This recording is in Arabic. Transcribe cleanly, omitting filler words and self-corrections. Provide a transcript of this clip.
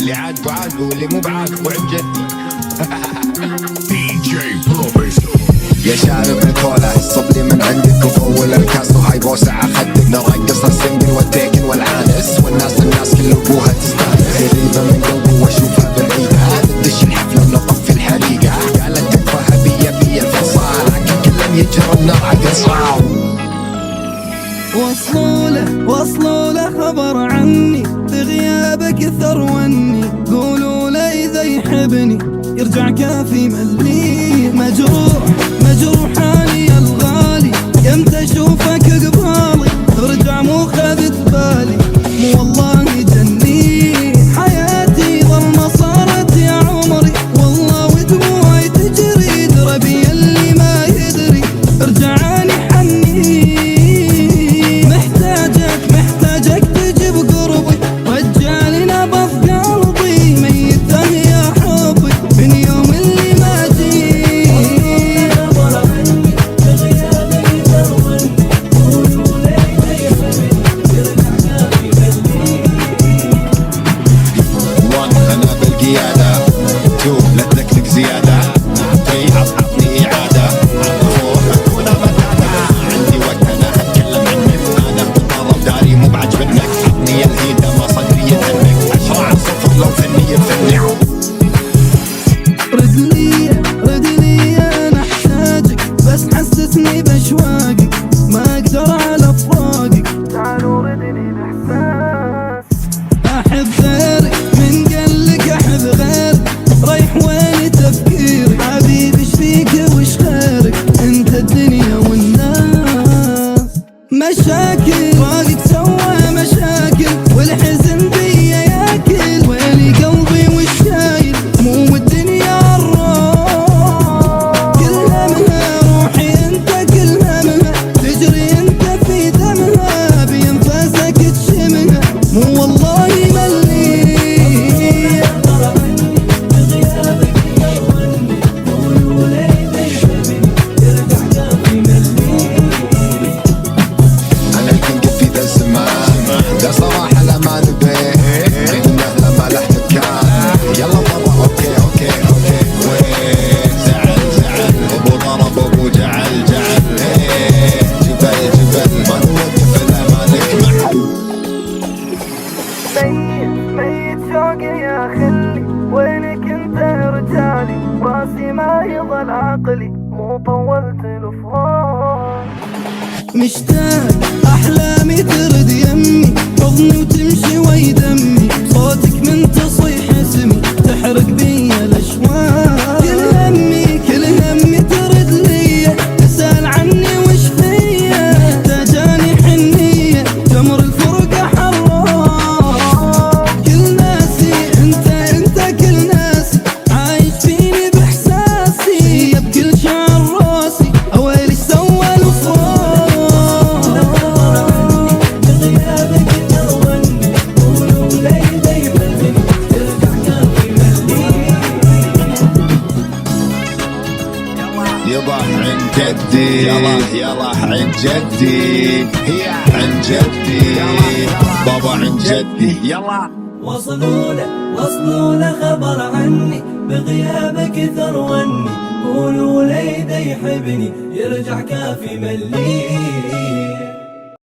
اللي عاد بعاد واللي مو بعاد وعد جدي. DJ Promisto. يا شارب الكولا صب لي من عندك وفول الكاس وهاي بوسع خدك، نرقص السنجل والتيكن والعانس والناس كل ابوها تستانس. قريبة من قلبي واشوفها بعيدة، ندش الحفلة ونطفي الحريقة، قالت تكفى هبية بي الفصال، لكن كلهم يجرون نرقص. وصلوا له خبر عني بغيابك ثروني، قولوا له إذا يحبني يرجع كافي ملي. مجروح حالي الغالي، يمتى اشوفك قبالي ارجع مو خذت بالي، مو والله جني حياتي ظلمة صارت يا عمري، والله ودموعي تجري دربي اللي ما يدري ارجعاني حني. محتاجك تجي بقربي وجعلي نبض قلبي، ميته يا حبي من يوم اللي ما جيت. أنا بالقيادة، تو لا تلكلك زيادة، تري عطني إعادة، فوق أكون بتاتا، عندي وقت أنا أتكلم عنك، أنا بالطرف داري مو بعجبنك، عطني الهيدة ما صدري يتهنك، 10 على 0 لو فني يفنع. رد لي أنا أحتاجك، بس حسسني بأشواقك ما أقدر على فراقك، تعالوا ردني بإحساس. أحب غيرك من قلك أحب غيرك، رايح وين تفكيرك حبيبي ايش فيك وش خيرك، انت الدنيا والناس. مشاكل فراقك سوى مشاكل، والحزن بيا ياكل، ويلي قلبي وش شايل مو الدنيا الراس. كلها منها روحي انت، كلها منها تجري انت في دمها، بأنفاسك تشمها مو والله ملي. أنا الكنج في ذا الزمان، ده صراحة لا ما نبيه، عندنا لما لحن كان يلا مرة أوكي وين زعل أبو ضرب أبو جعل جبل ما نوقف إلا ما نكمح. ميت شوقي يا خلي، وينك انت يا رجالي، راسي ما يضل عقلي مو طولت الافراح. مشتاق احلامي ترد يمي، حضني وتمشي وي دمي، صوتك من تصيح اسمي تحرق بي الاشواق. كل همي ترد لي، تسأل عني وش فيا، تجاني حنية تمر الفرقة حراق. كل ناسي انت كل ناسي، عايش فيني باحساسي، بكل شعر راسي اويلي سوى الفراق. يابا عن جدي، يلا عن جدي، هي عن جدي، بابا عن جدي يلا. وصلوا له خبر عني بغيابك ثروني، قولوا لي إذا يحبني يرجع كافي ملي.